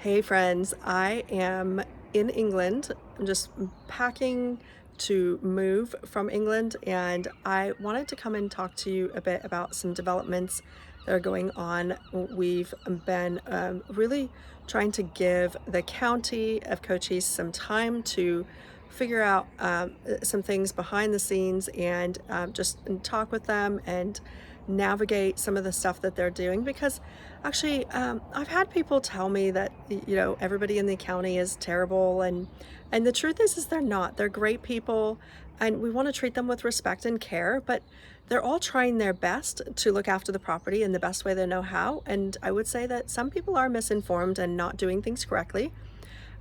Hey friends, I am in England. I'm just packing to move from England, and I wanted to come and talk to you a bit about some developments that are going on. We've been really trying to give the county of Cochise some time to figure out some things behind the scenes and just talk with them and navigate some of the stuff that they're doing, because actually I've had people tell me that everybody in the county is terrible, and the truth is they're not. They're great people, and we want to treat them with respect and care, but they're all trying their best to look after the property in the best way they know how. And I would say that some people are misinformed and not doing things correctly.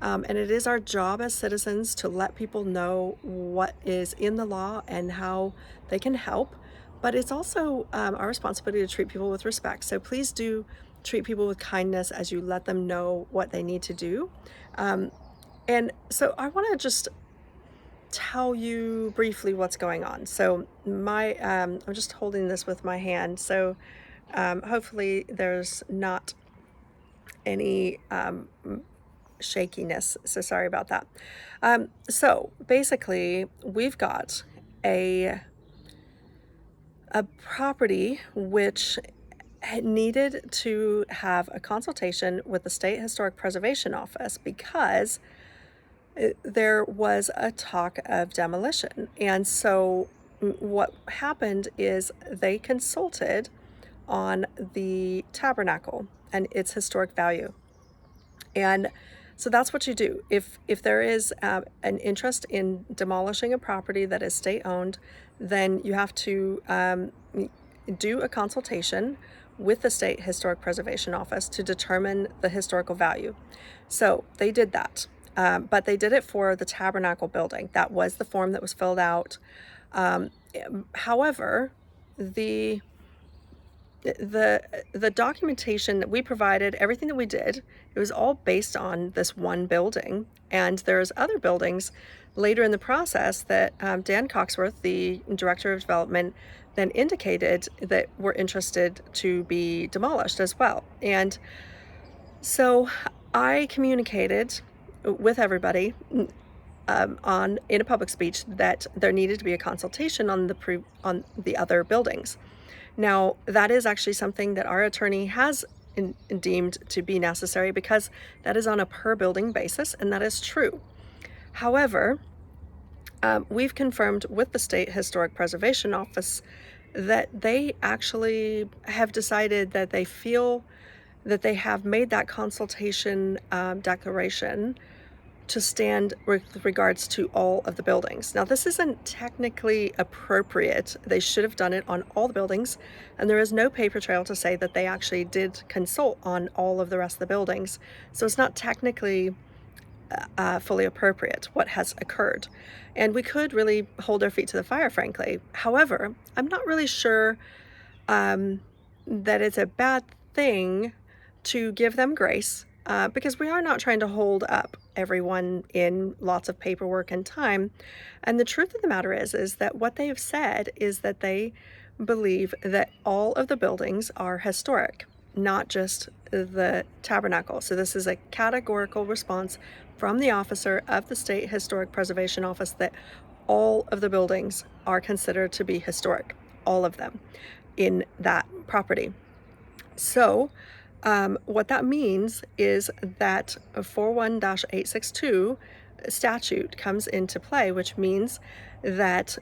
And it is our job as citizens to let people know what is in the law and how they can help. But it's also our responsibility to treat people with respect. So please do treat people with kindness as you let them know what they need to do. And so I want to just tell you briefly what's going on. So I'm just holding this with my hand. So hopefully there's not any shakiness. So sorry about that. So basically, we've got a property which needed to have a consultation with the State Historic Preservation Office because there was a talk of demolition. And so what happened is they consulted on the tabernacle and its historic value. And so that's what you do. If there is an interest in demolishing a property that is state owned, then you have to do a consultation with the State Historic Preservation Office to determine the historical value. So they did that, but they did it for the tabernacle building. That was the form that was filled out. However, the documentation that we provided, everything that we did, it was all based on this one building. And there's other buildings later in the process that Dan Coxworth, the director of development, then indicated that were interested to be demolished as well. And so I communicated with everybody in a public speech that there needed to be a consultation on the other buildings. Now, that is actually something that our attorney has deemed to be necessary, because that is on a per building basis, and that is true. However, we've confirmed with the State Historic Preservation Office that they actually have decided that they feel that they have made that consultation declaration to stand with regards to all of the buildings. Now, this isn't technically appropriate. They should have done it on all the buildings, and there is no paper trail to say that they actually did consult on all of the rest of the buildings. So it's not technically fully appropriate what has occurred. And we could really hold our feet to the fire, frankly. However, I'm not really sure that it's a bad thing to give them grace, because we are not trying to hold up everyone in lots of paperwork and time. And the truth of the matter is that what they have said is that they believe that all of the buildings are historic, not just the tabernacle. So this is a categorical response from the officer of the State Historic Preservation Office that all of the buildings are considered to be historic, all of them in that property. So what that means is that 41-862 statute comes into play, which means that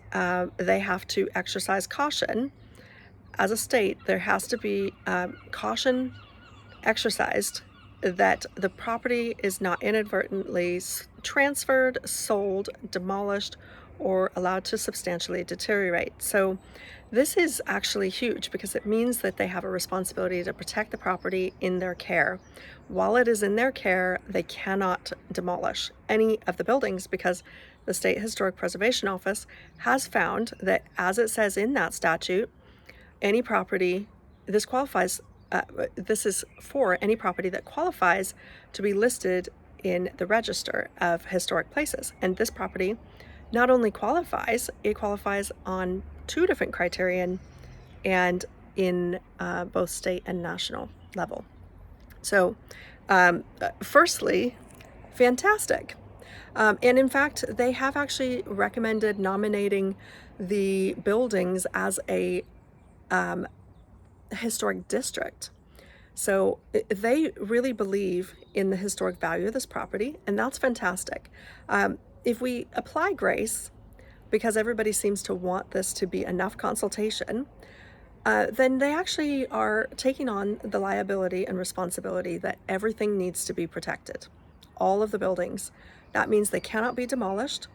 they have to exercise caution. As a state, there has to be caution exercised that the property is not inadvertently transferred, sold, demolished, or allowed to substantially deteriorate. So this is actually huge, because it means that they have a responsibility to protect the property in their care. While it is in their care, they cannot demolish any of the buildings, because the State Historic Preservation Office has found that, as it says in that statute, any property, this qualifies, this is for any property that qualifies to be listed in the Register of Historic Places. And this property not only qualifies, it qualifies on two different criterion and in both state and national level. So Firstly, fantastic. And in fact, they have actually recommended nominating the buildings as a historic district. So they really believe in the historic value of this property, and that's fantastic. If we apply grace, because everybody seems to want this to be enough consultation, then they actually are taking on the liability and responsibility that everything needs to be protected. All of the buildings. That means they cannot be demolished,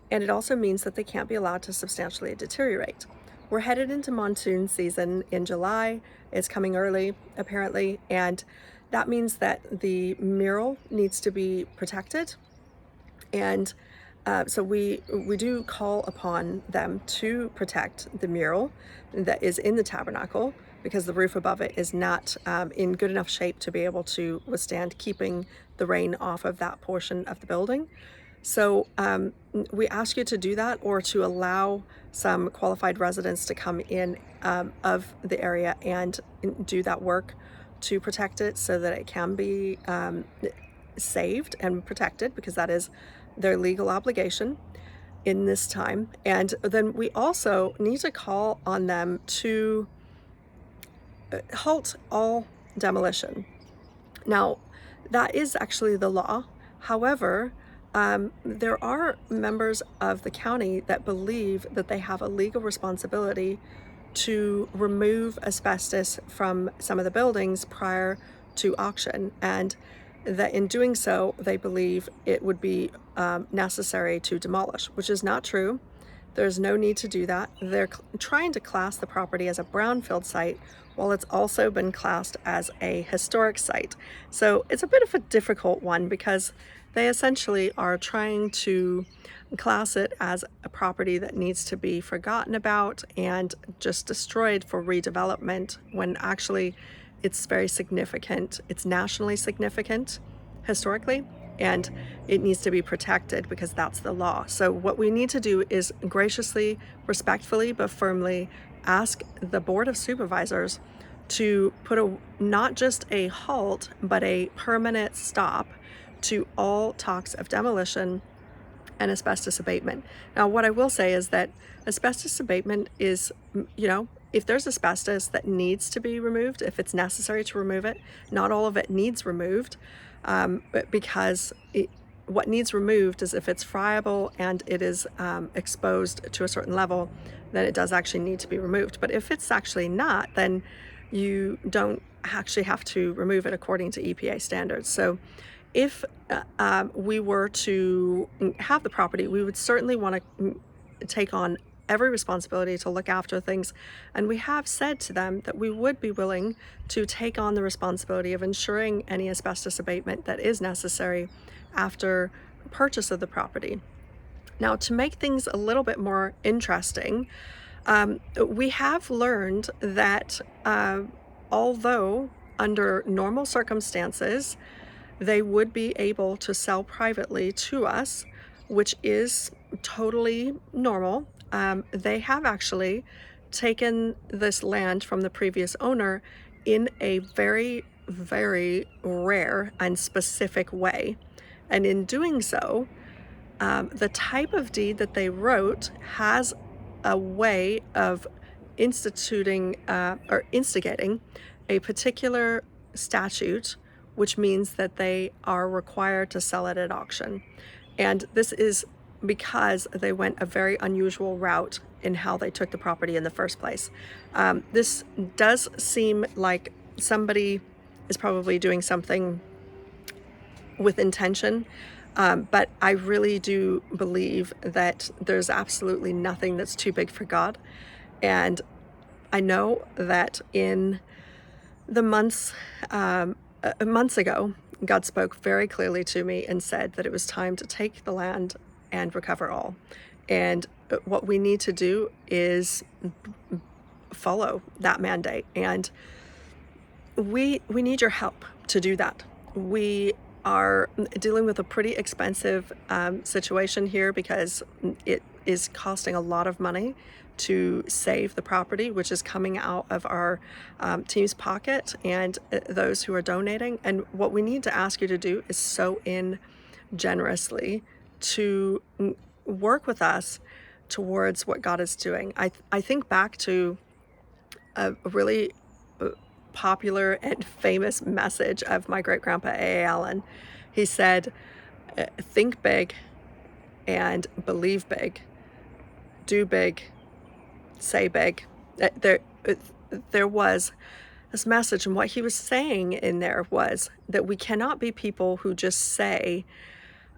and it also means that they can't be allowed to substantially deteriorate. We're headed into monsoon season in July. It's coming early, apparently, and that means that the mural needs to be protected. And so we do call upon them to protect the mural that is in the tabernacle, because the roof above it is not in good enough shape to be able to withstand keeping the rain off of that portion of the building. So we ask you to do that, or to allow some qualified residents to come in of the area and do that work to protect it, so that it can be saved and protected, because that is their legal obligation in this time. And then we also need to call on them to halt all demolition. Now, that is actually the law. However, there are members of the county that believe that they have a legal responsibility to remove asbestos from some of the buildings prior to auction, and that in doing so, they believe it would be necessary to demolish, which is not true. There's no need to do that. They're trying to class the property as a brownfield site, while it's also been classed as a historic site. So it's a bit of a difficult one, because they essentially are trying to class it as a property that needs to be forgotten about and just destroyed for redevelopment, when actually it's very significant. It's nationally significant historically, and it needs to be protected, because that's the law. So what we need to do is graciously, respectfully, but firmly ask the Board of Supervisors to put not just a halt, but a permanent stop to all talks of demolition and asbestos abatement. Now, what I will say is that asbestos abatement is, if there's asbestos that needs to be removed, if it's necessary to remove it, not all of it needs removed, because what needs removed is if it's friable and it is exposed to a certain level, then it does actually need to be removed. But if it's actually not, then you don't actually have to remove it according to EPA standards. So if we were to have the property, we would certainly want to take on every responsibility to look after things. And we have said to them that we would be willing to take on the responsibility of ensuring any asbestos abatement that is necessary after purchase of the property. Now, to make things a little bit more interesting, we have learned that although under normal circumstances, they would be able to sell privately to us, which is totally normal. They have actually taken this land from the previous owner in a very, very rare and specific way. And in doing so, the type of deed that they wrote has a way of instigating a particular statute, which means that they are required to sell it at auction. And this is because they went a very unusual route in how they took the property in the first place. This does seem like somebody is probably doing something with intention, but I really do believe that there's absolutely nothing that's too big for God. And I know that in the months ago, God spoke very clearly to me and said that it was time to take the land and recover all. And what we need to do is follow that mandate. And we need your help to do that. We are dealing with a pretty expensive situation here, because it is costing a lot of money to save the property, which is coming out of our team's pocket and those who are donating. And what we need to ask you to do is sow in generously to work with us towards what God is doing. I think back to a really popular and famous message of my great-grandpa A.A. Allen. He said, think big and believe big, do big, say big. There was this message, and what he was saying in there was that we cannot be people who just say,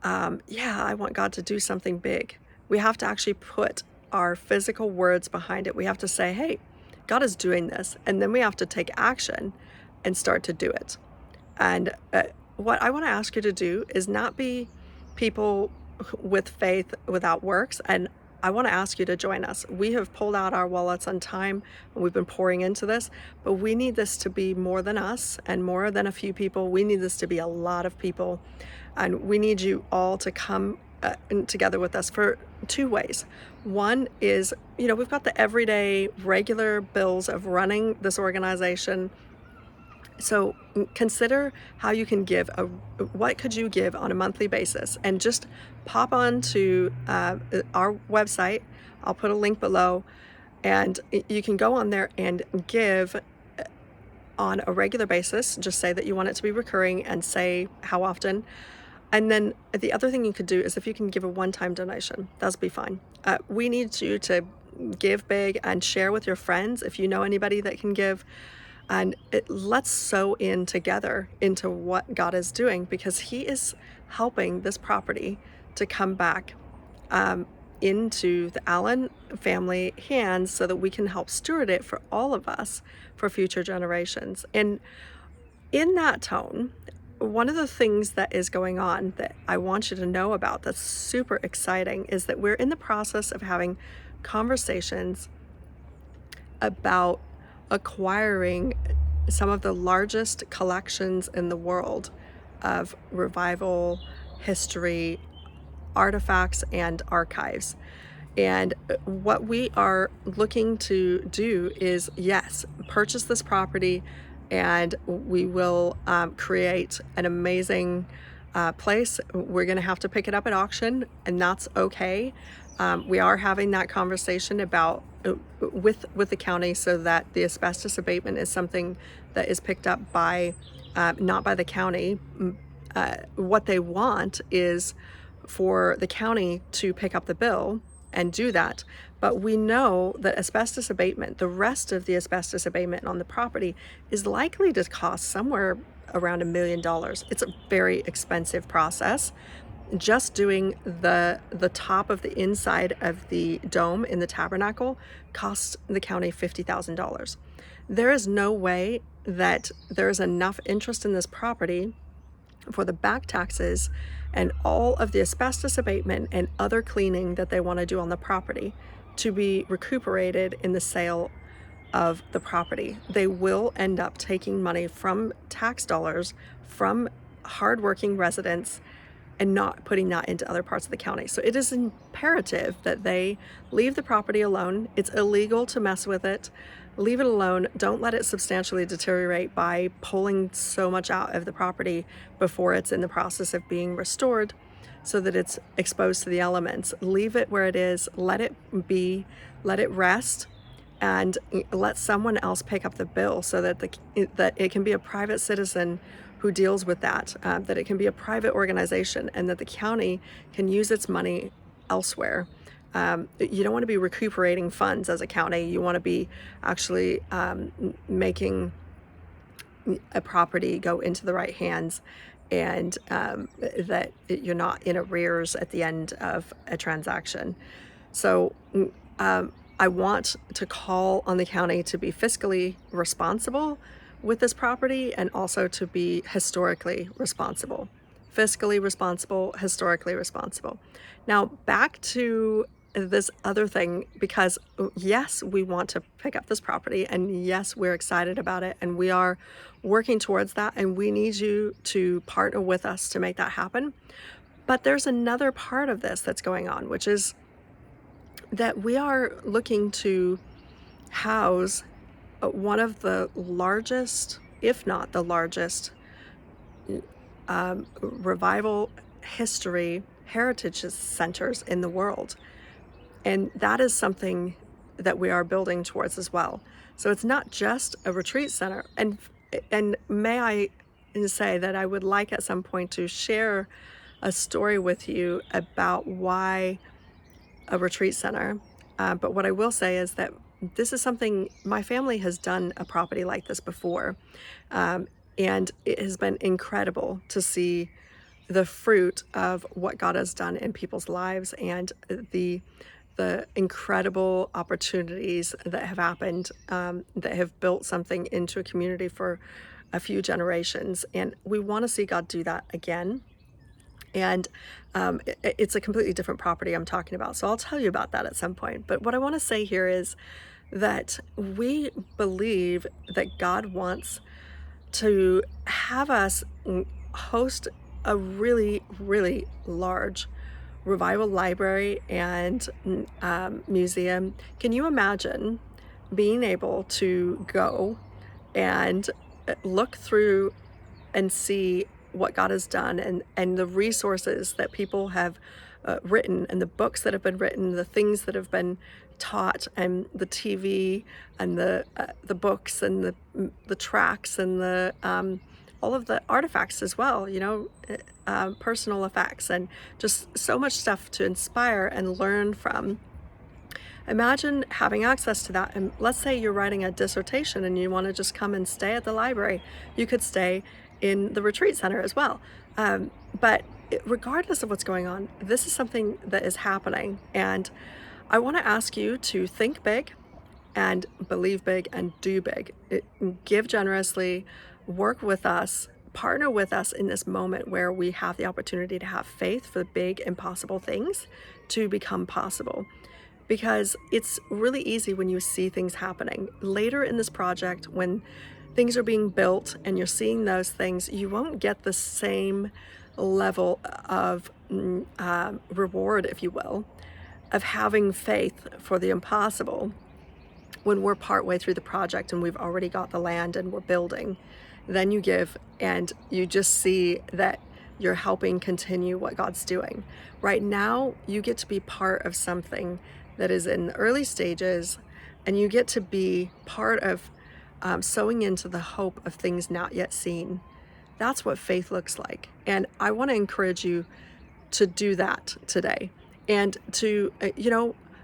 yeah, I want God to do something big. We have to actually put our physical words behind it. We have to say, hey, God is doing this. And then we have to take action and start to do it. And what I want to ask you to do is not be people with faith without works. And I want to ask you to join us. We have pulled out our wallets on time and we've been pouring into this, but we need this to be more than us and more than a few people. We need this to be a lot of people. And we need you all to come together with us for two ways. One is, we've got the everyday regular bills of running this organization. So consider how you can give, what could you give on a monthly basis, and just pop on to our website. I'll put a link below, and you can go on there and give on a regular basis. Just say that you want it to be recurring and say how often. And then the other thing you could do is if you can give a one-time donation, that'll be fine. We need you to give big and share with your friends if you know anybody that can give. And let's sow in together into what God is doing, because He is helping this property to come back into the Allen family hands so that we can help steward it for all of us for future generations. And in that tone, one of the things that is going on that I want you to know about that's super exciting is that we're in the process of having conversations about acquiring some of the largest collections in the world of revival history, artifacts, and archives. And what we are looking to do is, yes, purchase this property, and we will create an amazing place. We're going to have to pick it up at auction, and that's okay. We are having that conversation about with the county so that the asbestos abatement is something that is picked up by not by the county. What they want is for the county to pick up the bill and do that. But we know that asbestos abatement, the rest of the asbestos abatement on the property, is likely to cost somewhere around $1 million. It's a very expensive process. Just doing the top of the inside of the dome in the tabernacle cost the county $50,000. There is no way that there is enough interest in this property for the back taxes and all of the asbestos abatement and other cleaning that they want to do on the property to be recuperated in the sale of the property. They will end up taking money from tax dollars from hardworking residents and not putting that into other parts of the county. So it is imperative that they leave the property alone. It's illegal to mess with it. Leave it alone. Don't let it substantially deteriorate by pulling so much out of the property before it's in the process of being restored so that it's exposed to the elements. Leave it where it is. Let it be. Let it rest. And let someone else pick up the bill so that that it can be a private citizen who deals with that, that it can be a private organization, and that the county can use its money elsewhere. You don't want to be recuperating funds as a county. You want to be actually making a property go into the right hands, and that you're not in arrears at the end of a transaction. So I want to call on the county to be fiscally responsible with this property and also to be historically responsible. Fiscally responsible, historically responsible. Now back to this other thing, because yes, we want to pick up this property, and yes, we're excited about it, and we are working towards that, and we need you to partner with us to make that happen. But there's another part of this that's going on, which is that we are looking to house one of the largest, if not the largest, revival history heritage centers in the world. And that is something that we are building towards as well. So it's not just a retreat center. And may I say that I would like at some point to share a story with you about why a retreat center. But what I will say is that this is something my family has done a property like this before. And it has been incredible to see the fruit of what God has done in people's lives and the incredible opportunities that have happened, that have built something into a community for a few generations. And we want to see God do that again. And it's a completely different property I'm talking about. So I'll tell you about that at some point. But what I want to say here is that we believe that God wants to have us host a really, really large revival library and museum. Can you imagine being able to go and look through and see what God has done and the resources that people have written and the books that have been written, the things that have been taught, and the TV and the books and the tracks and the all of the artifacts as well, personal effects and just so much stuff to inspire and learn from. Imagine having access to that. And let's say you're writing a dissertation and you want to just come and stay at the library. You could stay in the retreat center as well. But regardless of what's going on, this is something that is happening. And I want to ask you to think big and believe big and do big. Give generously, work with us, partner with us in this moment where we have the opportunity to have faith for the big impossible things to become possible. Because it's really easy when you see things happening. Later in this project, when things are being built and you're seeing those things, you won't get the same level of reward, if you will, of having faith for the impossible when we're partway through the project and we've already got the land and we're building. Then you give and you just see that you're helping continue what God's doing. Right now, you get to be part of something that is in the early stages, and you get to be part of sowing into the hope of things not yet seen. That's what faith looks like. And I want to encourage you to do that today and to,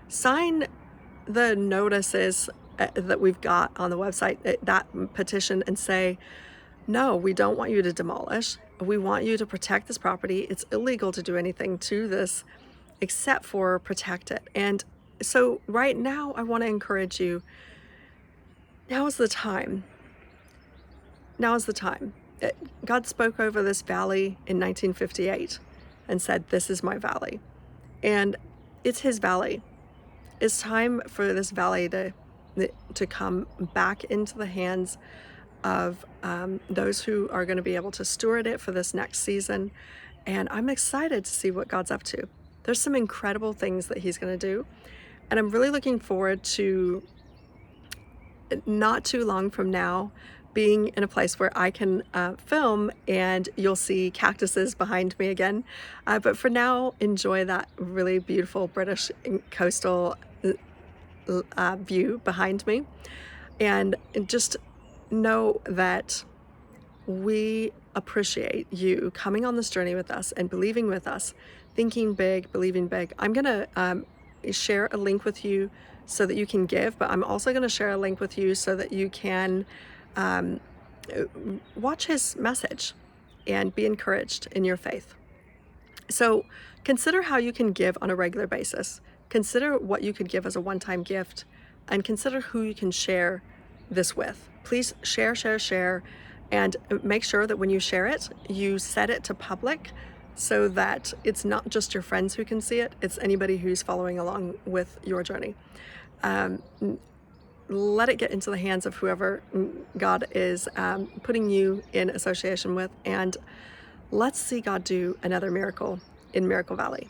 sign the notices that we've got on the website, that petition, and say, no, we don't want you to demolish. We want you to protect this property. It's illegal to do anything to this except for protect it. And so right now, I want to encourage you, now is the time. Now is the time. God spoke over this valley in 1958 and said, this is my valley. And it's his valley. It's time for this valley to come back into the hands of those who are going to be able to steward it for this next season. And I'm excited to see what God's up to. There's some incredible things that he's going to do. And I'm really looking forward to not too long from now being in a place where I can film and you'll see cactuses behind me again. But for now, enjoy that really beautiful British coastal view behind me. And just know that we appreciate you coming on this journey with us and believing with us, thinking big, believing big. I'm going to share a link with you so that you can give, but I'm also going to share a link with you so that you can watch his message and be encouraged in your faith. So consider how you can give on a regular basis. Consider what you could give as a one-time gift, and consider who you can share this with. Please share, and make sure that when you share it, you set it to public so that it's not just your friends who can see it, it's anybody who's following along with your journey. Let it get into the hands of whoever God is putting you in association with, and let's see God do another miracle in Miracle Valley.